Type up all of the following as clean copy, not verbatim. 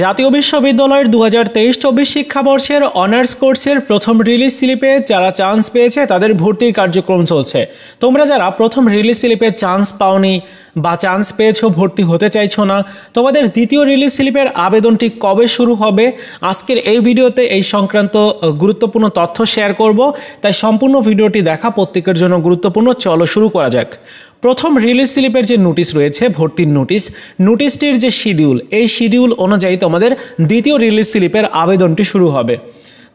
জাতীয় বিশ্ববিদ্যালয়ের 2023-24 শিক্ষাবর্ষের অনার্স কোর্সের প্রথম রিলিজ স্লিপে যারা চান্স পেয়েছে তাদের ভর্তির কার্যক্রম চলছে। তোমরা যারা প্রথম রিলিজ স্লিপে চান্স পাওনি বা চান্স পেয়েছো ভর্তি হতে চাইছো না, তোমাদের দ্বিতীয় রিলিজ স্লিপের আবেদনটি কবে শুরু হবে আজকের এই ভিডিওতে এই সংক্রান্ত গুরুত্বপূর্ণ তথ্য শেয়ার করব। তাই সম্পূর্ণ ভিডিওটি দেখা প্রত্যেকের জন্য গুরুত্বপূর্ণ। চলো শুরু করা যাক। প্রথম রিলিজ স্লিপের যে নোটিশ রয়েছে, ভর্তির নোটিশটির যে শিডিউল, এই শিডিউল অনুযায়ী তোমাদের দ্বিতীয় রিলিজ স্লিপের আবেদনটি শুরু হবে।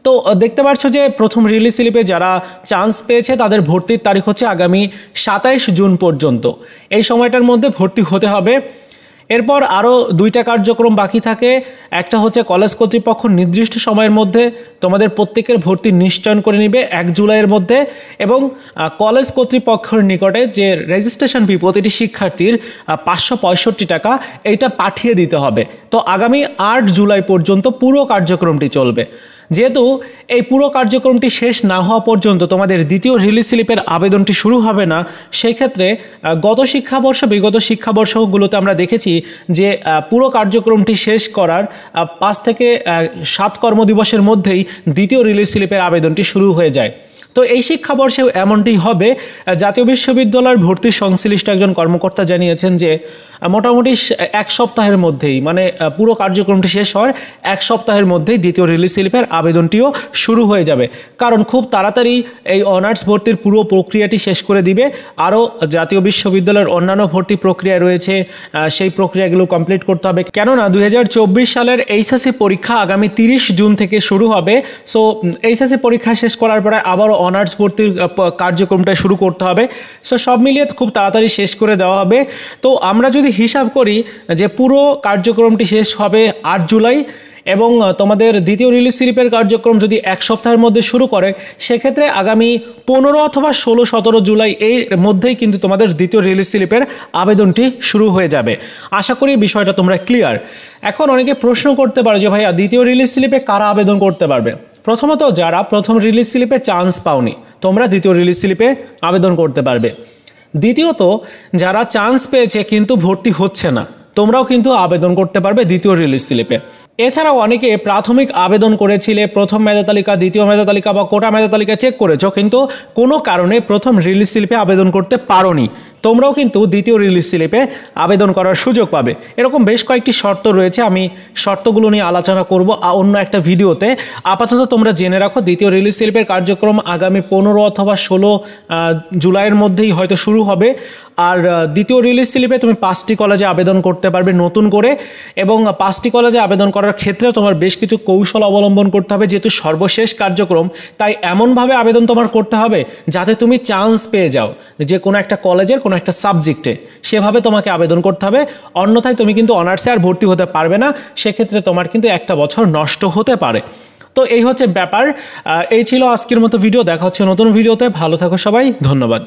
তো দেখতে পাচ্ছ যে প্রথম রিলিজ স্লিপে যারা চান্স পেয়েছে তাদের ভর্তির তারিখ হচ্ছে আগামী 27 জুন পর্যন্ত। এই সময়টার মধ্যে ভর্তি হতে হবে। এরপর আরও দুইটা কার্যক্রম বাকি থাকে। একটা হচ্ছে কলেজ কর্তৃপক্ষ নির্দিষ্ট সময়ের মধ্যে তোমাদের প্রত্যেকের ভর্তি নিশ্চয়ন করে নেবে 1 জুলাইয়ের মধ্যে, এবং কলেজ কর্তৃপক্ষের নিকটে যে রেজিস্ট্রেশন ফি প্রতিটি শিক্ষার্থীর 565 টাকা, এইটা পাঠিয়ে দিতে হবে। তো আগামী 8 জুলাই পর্যন্ত পুরো কার্যক্রমটি চলবে। যেহেতু এই পুরো কার্যক্রমটি শেষ না হওয়া পর্যন্ত তোমাদের দ্বিতীয় রিলিজ স্লিপের আবেদনটি শুরু হবে না, সেই ক্ষেত্রে বিগত শিক্ষাবর্ষগুলোতে আমরা দেখেছি যে পুরো কার্যক্রমটি শেষ করার 5 থেকে 7 কর্মদিবসের মধ্যেই দ্বিতীয় রিলিজ স্লিপের আবেদনটি শুরু হয়ে যায়। তো এই শিক্ষাবর্ষেও এমনটি হবে। জাতীয় বিশ্ববিদ্যালয়ের ভর্তি সংশ্লিষ্ট একজন কর্মকর্তা জানিয়েছেন যে মোটামুটি 1 সপ্তাহের মধ্যেই, মানে পুরো কার্যক্রমটি শেষ হওয়ার 1 সপ্তাহের মধ্যেই দ্বিতীয় রিলিজ স্লিপের আবেদনটিও শুরু হয়ে যাবে। কারণ খুব তাড়াতাড়ি এই অনার্স ভর্তির পুরো প্রক্রিয়াটি শেষ করে দিবে। আরও জাতীয় বিশ্ববিদ্যালয়ের অন্যান্য ভর্তি প্রক্রিয়া রয়েছে, সেই প্রক্রিয়াগুলো কমপ্লিট করতে হবে। কেননা 2024 সালের এইচএসসি পরীক্ষা আগামী 30 জুন থেকে শুরু হবে। সো এইচএসসি পরীক্ষা শেষ করার পরে আবারও অনার্স ভর্তির কার্যক্রমটা শুরু করতে হবে। সো সব মিলিয়ে খুব তাড়াতাড়ি শেষ করে দেওয়া হবে। তো আমরা যদি হিসাব করি যে পুরো কার্যক্রমটি শেষ হবে 8 জুলাই, এবং তোমাদের দ্বিতীয় রিলিজ স্লিপের কার্যক্রম যদি 1 সপ্তাহের মধ্যে শুরু করে, সেক্ষেত্রে আগামী 15 অথবা 16-17 জুলাই এর মধ্যেই কিন্তু তোমাদের দ্বিতীয় রিলিজ স্লিপের আবেদনটি শুরু হয়ে যাবে। আশা করি বিষয়টা তোমরা ক্লিয়ার। এখন অনেকে প্রশ্ন করতে পারো যে ভাইয়া দ্বিতীয় রিলিজ স্লিপে কারা আবেদন করতে পারবে? প্রথমত যারা প্রথম রিলিজ স্লিপে চান্স পাওনি, তোমরা দ্বিতীয় রিলিজ স্লিপে আবেদন করতে পারবে। দ্বিতীয়ত যারা চান্স পেয়েছে কিন্তু ভর্তি হচ্ছে না, তোমরাও কিন্তু আবেদন করতে পারবে দ্বিতীয় রিলিজ স্লিপে। এছাড়াও অনেকে প্রাথমিক আবেদন করেছিলে, প্রথম মেধা তালিকা, দ্বিতীয় মেধা তালিকা বা কোটা মেধা তালিকা চেক করেছো, কিন্তু কোনো কারণে প্রথম রিলিজ স্লিপে আবেদন করতে পারোনি, তোমরাও কিন্তু দ্বিতীয় রিলিজ স্লিপে আবেদন করার সুযোগ পাবে। এরকম বেশ কয়েকটি শর্ত রয়েছে, আমি শর্তগুলো নিয়ে আলোচনা করব অন্য একটা ভিডিওতে। আপাতত তোমরা জেনে রাখো দ্বিতীয় রিলিজ স্লিপের কার্যক্রম আগামী 15 অথবা 16 জুলাইয়ের মধ্যেই হয়তো শুরু হবে। আর দ্বিতীয় রিলিজ স্লিপে তুমি 5টি কলেজে আবেদন করতে পারবে নতুন করে, এবং 5টি কলেজে আবেদন করার ক্ষেত্রে তোমার বেশ কিছু কৌশল অবলম্বন করতে হবে। যেহেতু সর্বশেষ কার্যক্রম, তাই এমনভাবে আবেদন তোমার করতে হবে যাতে তুমি চান্স পেয়ে যাও যে কোনো একটা কলেজের কোনো একটা সাবজেক্টে, সেভাবে তোমাকে আবেদন করতে হবে। অন্যথায় তুমি কিন্তু অনার্সে আর ভর্তি হতে পারবে না, সেক্ষেত্রে তোমার কিন্তু একটা বছর নষ্ট হতে পারে। তো এই হচ্ছে ব্যাপার। এই ছিল আজকের মতো ভিডিও। দেখা হচ্ছে নতুন ভিডিওতে। ভালো থাকো সবাই, ধন্যবাদ।